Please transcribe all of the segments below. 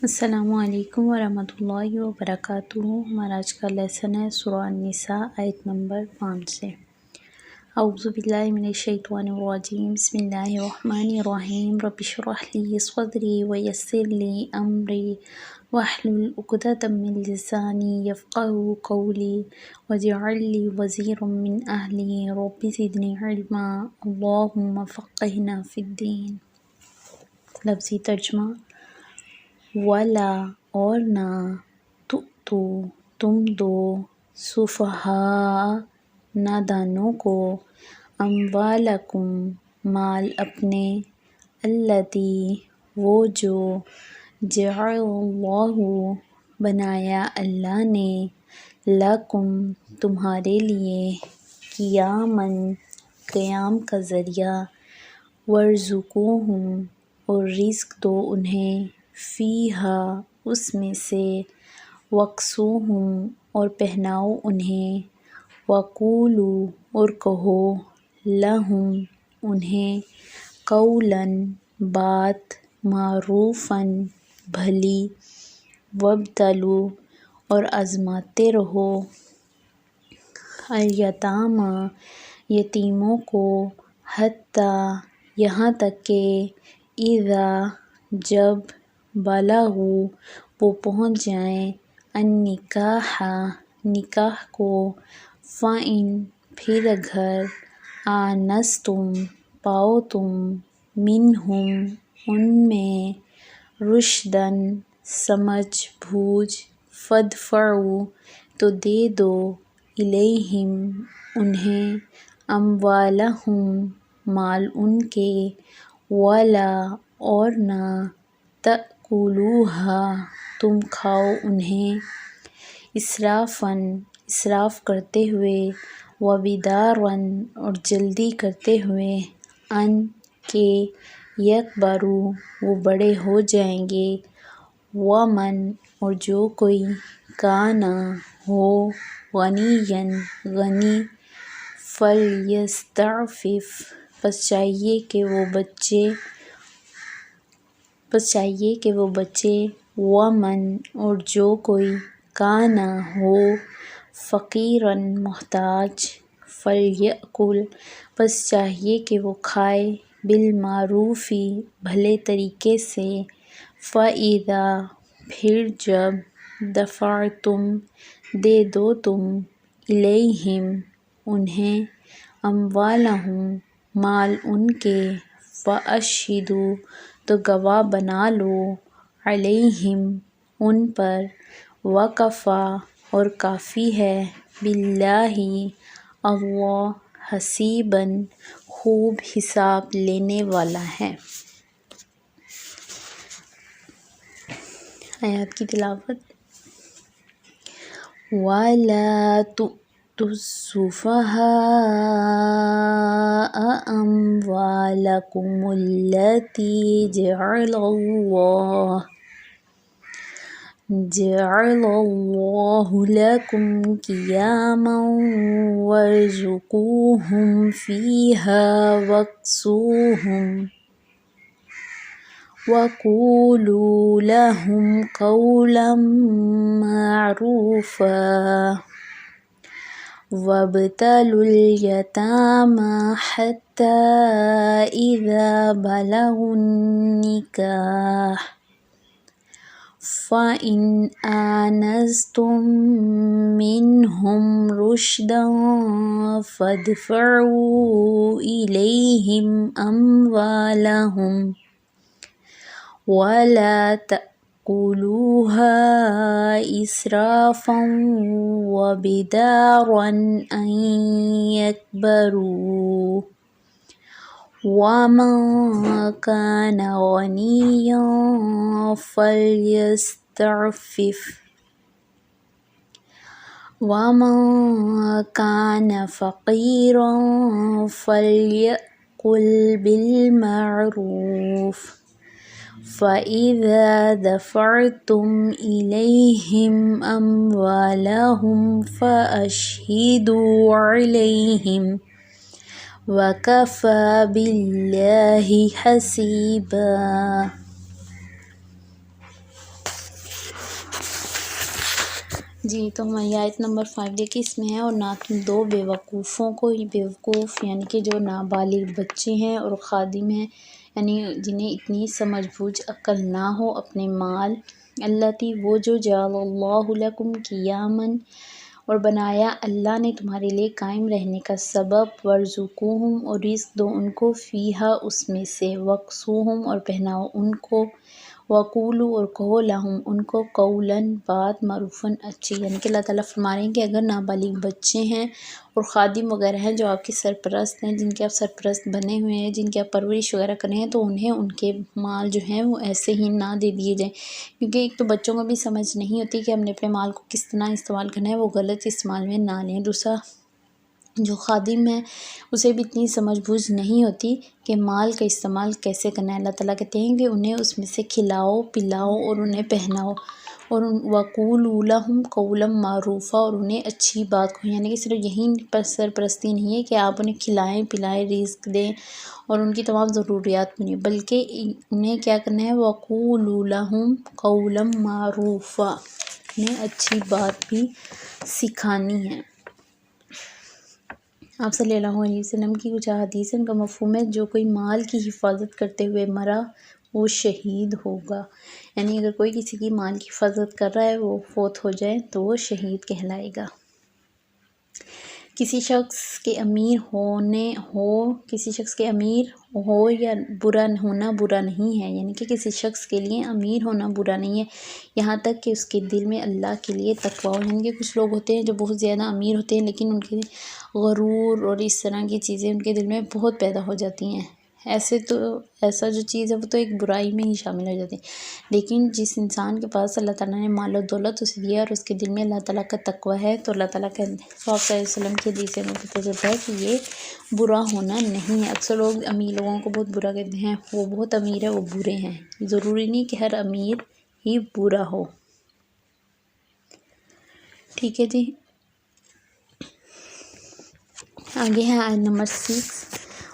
السلام علیکم ورحمۃ اللہ وبرکاتہ۔ ہمارا آج کا لیسن ہے سورہ النساء آیت نمبر 5 سے۔ اعوذ باللہ من الشیطان الرجیم، بسم اللہ الرحمن الرحیم۔ رب اشرح لی صدری ویسر لی امری واحلل عقدۃ من لسانی یفقہوا قولی واجعل لی وزیرا من اہلی رب زدنی علما اللہم فقہنا فی الدین۔ لفظی ترجمہ: وَلَا اور نہ، تُؤْتُوا تم دو، سفہاء نادانوں کو، اموالکم مال اپنے، اللتی وہ جو، جعل اللہ بنایا اللہ نے، لکم تمہارے لیے، قیاماً قیام کا ذریعہ، وارزقوہم اور رزق دو انہیں، فیہا اس میں سے، واکسوہم اور پہناؤ انہیں، وقولوا اور کہو، لہم انہیں، قولاً بات، معروفاً بھلی، وابتلوا اور آزماتے رہو، الیتامیٰ یتیموں کو، حتیٰ یہاں تک کہ، اذا جب، بلغوا وہ پہنچ جائیں، النکاح نکاح کو، فإن پھر اگر، آنستم پاؤ تم، منہم ان میں، رشداً سمجھ بوجھ، فادفعوا تو دے دو، الیہم انہیں، اموالہم مال ان کے، ولا اور نہ، تأکلوہا تم کھاؤ انہیں، اسرافاً اسراف کرتے ہوئے، وبداراً اور جلدی کرتے ہوئے، ان کہ، یکبروا وہ بڑے ہو جائیں گے، ومن اور جو کوئی، کان ہو، غنیًا غنی، فلیستعفف پس چاہیے کہ وہ بچے، ومن اور جو کوئی، کان ہو، فقیراً محتاج، فلیأکل پس چاہیے کہ وہ کھائے، بالمعروف بھلے طریقے سے، فإذا پھر جب، دفعتم دے دو تم، الیہم انہیں، اموالہم مال ان کے، فاشہدوا تو گواہ بنا لو، علیہم ان پر، وکفیٰ اور کافی ہے، باللہ اللہ، حسیباً خوب حساب لینے والا ہے۔ آیات کی تلاوت: وَلَا تُؤْتُوا السُّفَهَاءَ أَمْوَالَكُمُ الَّتِي جَعَلَ اللَّهُ لَكُمْ قِيَامًا وَارْزُقُوهُمْ فِيهَا وَاكْسُوهُمْ وَقُولُوا لَهُمْ قَوْلًا مَّعْرُوفًا وَابْتَلُوا الْيَتَامَىٰ حَتَّىٰ إِذَا بَلَغُوا النِّكَاحَ فَإِنْ آنَسْتُم مِّنْهُمْ رُشْدًا فَادْفَعُوا إِلَيْهِمْ أَمْوَالَهُمْ وَلَا تَأْكُلُوهَا إِسْرَافًا وَبِدَارًا أَن يَكْبَرُوا وَمَن كَانَ غَنِيًّا فَلْيَسْتَعْفِفْ وَمَن كَانَ فَقِيرًا فَلْيَأْكُلْ بِالْمَعْرُوفِ فَإِذَا دَفَعْتُمْ إِلَيْهِمْ أَمْوَالَهُمْ فَأَشْهِدُوا عَلَيْهِمْ وَكَفَى بِاللَّهِ حَسِيبًا۔ جی تو ہماری آیت نمبر 5 دیکھیے اس میں ہے، اور نہ تم دو بے وقوفوں کو، یہ بے وقوف یعنی کہ جو نابالغ بچے ہیں اور خادم ہیں، یعنی جنہیں اتنی سمجھ بوجھ عقل نہ ہو، اپنے مال، اللتی وہ جو جعل اللہ لکم قیامًا اور بنایا اللہ نے تمہارے لیے قائم رہنے کا سبب، ورزقوہم اور رزق دو ان کو، فیہا اس میں سے، وکسوہم اور پہناؤ ان کو، وقولو اور کہو لہم ان کو، قولاً بات، معروفاً اچھی، یعنی کہ اللہ تعالیٰ فرما رہے ہیں کہ اگر نابالغ بچے ہیں اور خادم وغیرہ ہیں جو آپ کے سرپرست ہیں، جن کے آپ سرپرست بنے ہوئے ہیں، جن کی آپ پرورش وغیرہ کر رہے ہیں، تو انہیں ان کے مال جو ہیں وہ ایسے ہی نہ دے دیے جائیں، کیونکہ ایک تو بچوں کو بھی سمجھ نہیں ہوتی کہ ہم نے اپنے مال کو کس طرح استعمال کرنا ہے، وہ غلط استعمال میں نہ لیں۔ دوسرا جو خادم ہے اسے بھی اتنی سمجھ بوجھ نہیں ہوتی کہ مال کا استعمال کیسے کرنا ہے۔ اللہ تعالیٰ کہتے ہیں کہ انہیں اس میں سے کھلاؤ پلاؤ اور انہیں پہناؤ، اور وَقُولُوا لَهُمْ قَوْلًا مَعْرُوفًا اور انہیں اچھی بات کو، یعنی کہ صرف یہی سرپرستی نہیں ہے کہ آپ انہیں کھلائیں پلائیں، رزق دیں اور ان کی تمام ضروریات پوریں، بلکہ انہیں کیا کرنا ہے، وَقُولُوا لَهُمْ قَوْلًا مَعْرُوفًا، انہیں اچھی بات بھی سکھانی ہے۔ آپ صلی اللہ علیہ وسلم کی کچھ احادیث کا مفہوم ہے، جو کوئی مال کی حفاظت کرتے ہوئے مرا وہ شہید ہوگا، یعنی اگر کوئی کسی کی مال کی حفاظت کر رہا ہے وہ فوت ہو جائے تو وہ شہید کہلائے گا۔ کسی شخص کے امیر ہو یا برا ہونا برا نہیں ہے، یعنی کہ کسی شخص کے لیے امیر ہونا برا نہیں ہے، یہاں تک کہ اس کے دل میں اللہ کے لیے تقویٰ ہو۔ یعنی کہ کچھ لوگ ہوتے ہیں جو بہت زیادہ امیر ہوتے ہیں لیکن ان کے غرور اور اس طرح کی چیزیں ان کے دل میں بہت پیدا ہو جاتی ہیں، ایسا جو چیز ہے وہ تو ایک برائی میں ہی شامل ہو جاتی ہے، لیکن جس انسان کے پاس اللہ تعالیٰ نے مال و دولت اسے دیا اور اس کے دل میں اللہ تعالیٰ کا تقویٰ ہے، تو اللہ تعالیٰ کا صلی اللہ علیہ وسلم کی حدیث میں پتہ چلتا ہے کہ یہ برا ہونا نہیں ہے۔ اکثر لوگ امیر لوگوں کو بہت برا کہتے ہیں، وہ بہت امیر ہے وہ برے ہیں، ضروری نہیں کہ ہر امیر ہی برا ہو۔ ٹھیک ہے جی، آگے ہے آیت نمبر 6،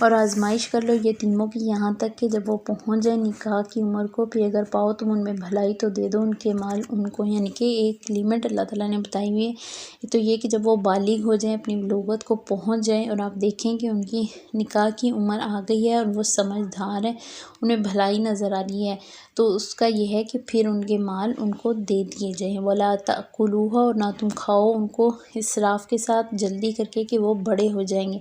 اور آزمائش کر لو یتیموں کی یہاں تک کہ جب وہ پہنچ جائیں نکاح کی عمر کو، پھر اگر پاؤ تم ان میں بھلائی تو دے دو ان کے مال ان کو، یعنی کہ ایک لیمٹ اللہ تعالیٰ نے بتائی ہوئی ہے، تو یہ کہ جب وہ بالغ ہو جائیں، اپنی بلوغت کو پہنچ جائیں اور آپ دیکھیں کہ ان کی نکاح کی عمر آ گئی ہے اور وہ سمجھدار ہیں، انہیں بھلائی نظر آ رہی ہے، تو اس کا یہ ہے کہ پھر ان کے مال ان کو دے دیے جائیں۔ وَلَا تَأْكُلُوهَا اور نہ تم کھاؤ ان کو اسراف کے ساتھ، جلدی کر کے کہ وہ بڑے ہو جائیں گے۔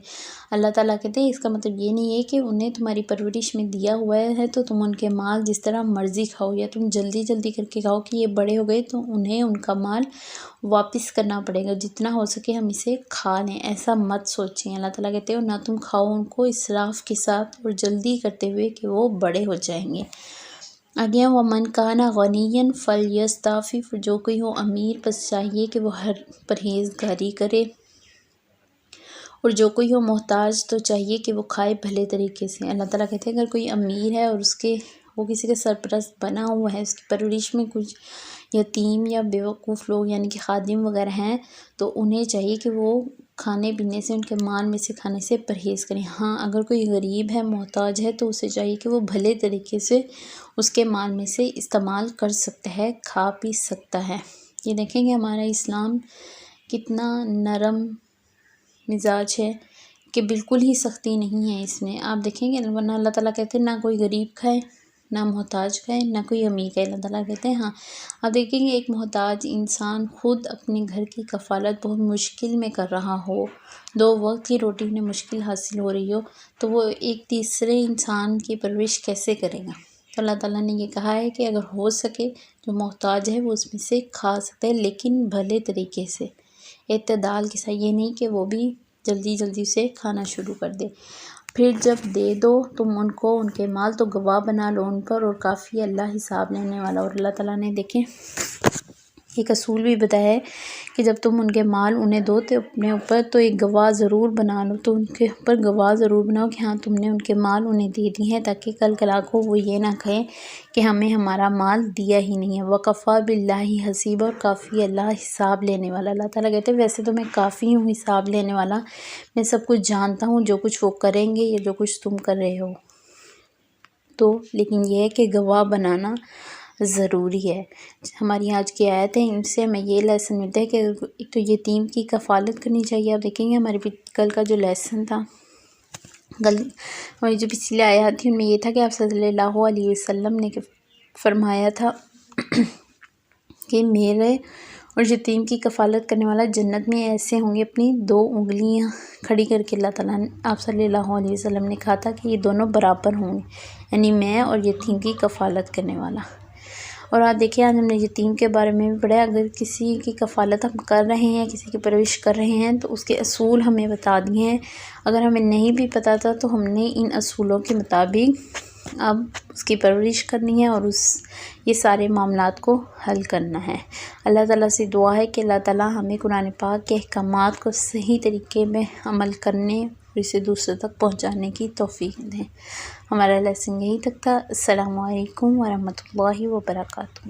اللہ تعالیٰ کہتے ہیں اس کا مطلب یہ نہیں ہے کہ انہیں تمہاری پرورش میں دیا ہوا ہے تو تم ان کے مال جس طرح مرضی کھاؤ، یا تم جلدی جلدی کر کے کھاؤ کہ یہ بڑے ہو گئے تو انہیں ان کا مال واپس کرنا پڑے گا، جتنا ہو سکے ہم اسے کھا لیں، ایسا مت سوچیں۔ اللہ تعالیٰ کہتے ہیں نہ تم کھاؤ ان کو اسراف کے ساتھ اور جلدی کرتے ہوئے کہ وہ بڑے ہو جائیں گے۔ آگے وَمَنْ كَانَ غَنِيًّا فَلْيَسْتَعْفِفْ جو کوئی ہو امیر پس چاہیے کہ وہ ہر پرہیزگاری کرے، اور جو کوئی ہو محتاج تو چاہیے کہ وہ کھائے بھلے طریقے سے۔ اللہ تعالیٰ کہتے ہیں اگر کوئی امیر ہے اور وہ کسی کا سرپرست بنا ہوا ہے، اس کی پرورش میں کچھ یتیم یا بیوقوف لوگ یعنی کہ خادم وغیرہ ہیں، تو انہیں چاہیے کہ وہ کھانے پینے سے، ان کے مال میں سے کھانے سے پرہیز کریں۔ ہاں اگر کوئی غریب ہے، محتاج ہے، تو اسے چاہیے کہ وہ بھلے طریقے سے اس کے مال میں سے استعمال کر سکتا ہے، کھا پی سکتا ہے۔ یہ دیکھیں کہ ہمارا اسلام کتنا نرم مزاج ہے کہ بالکل ہی سختی نہیں ہے اس میں۔ آپ دیکھیں گے ورنہ اللہ تعالیٰ کہتے ہیں نہ کوئی غریب کھائے، نہ محتاج کھائے، نہ کوئی امیر کھائے۔ اللہ تعالیٰ کہتے ہیں ہاں آپ دیکھیں گے ایک محتاج انسان خود اپنے گھر کی کفالت بہت مشکل میں کر رہا ہو، 2 وقت کی روٹی انہیں مشکل حاصل ہو رہی ہو، تو وہ ایک تیسرے انسان کی پرورش کیسے کرے گا؟ تو اللہ تعالیٰ نے یہ کہا ہے کہ اگر ہو سکے جو محتاج ہے وہ اس میں سے کھا سکتے ہیں، لیکن بھلے طریقے سے، اعتدال کے ساتھ، یہ نہیں کہ وہ بھی جلدی جلدی سے کھانا شروع کر دے۔ پھر جب دے دو تم ان کو ان کے مال تو گواہ بنا لو ان پر، اور کافی اللہ حساب لینے والا۔ اور اللہ تعالیٰ نے دیکھیں ایک اصول بھی بتایا ہے کہ جب تم ان کے مال انہیں دو تو اپنے اوپر تو ایک گواہ ضرور بنا لو، تو ان کے اوپر گواہ ضرور بناؤ کہ ہاں تم نے ان کے مال انہیں دے دی ہیں، تاکہ کل کو وہ یہ نہ کہیں کہ ہمیں ہمارا مال دیا ہی نہیں ہے۔ وَكَفَىٰ بِاللَّهِ حَسِيبًا اور کافی اللہ حساب لینے والا۔ اللہ تعالیٰ کہتے ہیں ویسے تو میں کافی ہوں حساب لینے والا، میں سب کچھ جانتا ہوں جو کچھ وہ کریں گے یا جو کچھ تم کر رہے ہو، تو لیکن یہ ہے کہ گواہ بنانا ضروری ہے۔ ہماری آج کی آیت ہے، ان سے ہمیں یہ لیسن ملتا ہے کہ ایک تو یتیم کی کفالت کرنی چاہیے۔ آپ دیکھیں گے ہمارے کل کا جو لیسن تھا، ہماری جو پچھلی آیات تھی ان میں یہ تھا کہ آپ صلی اللہ علیہ وسلم نے فرمایا تھا کہ میرے اور یتیم کی کفالت کرنے والا جنت میں ایسے ہوں گے، اپنی 2 انگلیاں کھڑی کر کے اللہ تعالیٰ نے، آپ صلی اللہ علیہ وسلم نے کہا تھا کہ یہ دونوں برابر ہوں گے، یعنی میں اور یتیم کی کفالت کرنے والا۔ اور آپ دیکھیں آج ہم نے یتیم کے بارے میں بھی پڑھا، اگر کسی کی کفالت ہم کر رہے ہیں، کسی کی پرورش کر رہے ہیں تو اس کے اصول ہمیں بتا دیے ہیں۔ اگر ہمیں نہیں بھی پتہ تھا تو ہم نے ان اصولوں کے مطابق اب اس کی پرورش کرنی ہے اور یہ سارے معاملات کو حل کرنا ہے۔ اللہ تعالیٰ سے دعا ہے کہ اللہ تعالیٰ ہمیں قرآن پاک کے احکامات کو صحیح طریقے میں عمل کرنے اور اسے دوسروں تک پہنچانے کی توفیق دیں۔ ہمارا لیسن یہی تک تھا۔ السلام علیکم ورحمۃ اللہ وبرکاتہ۔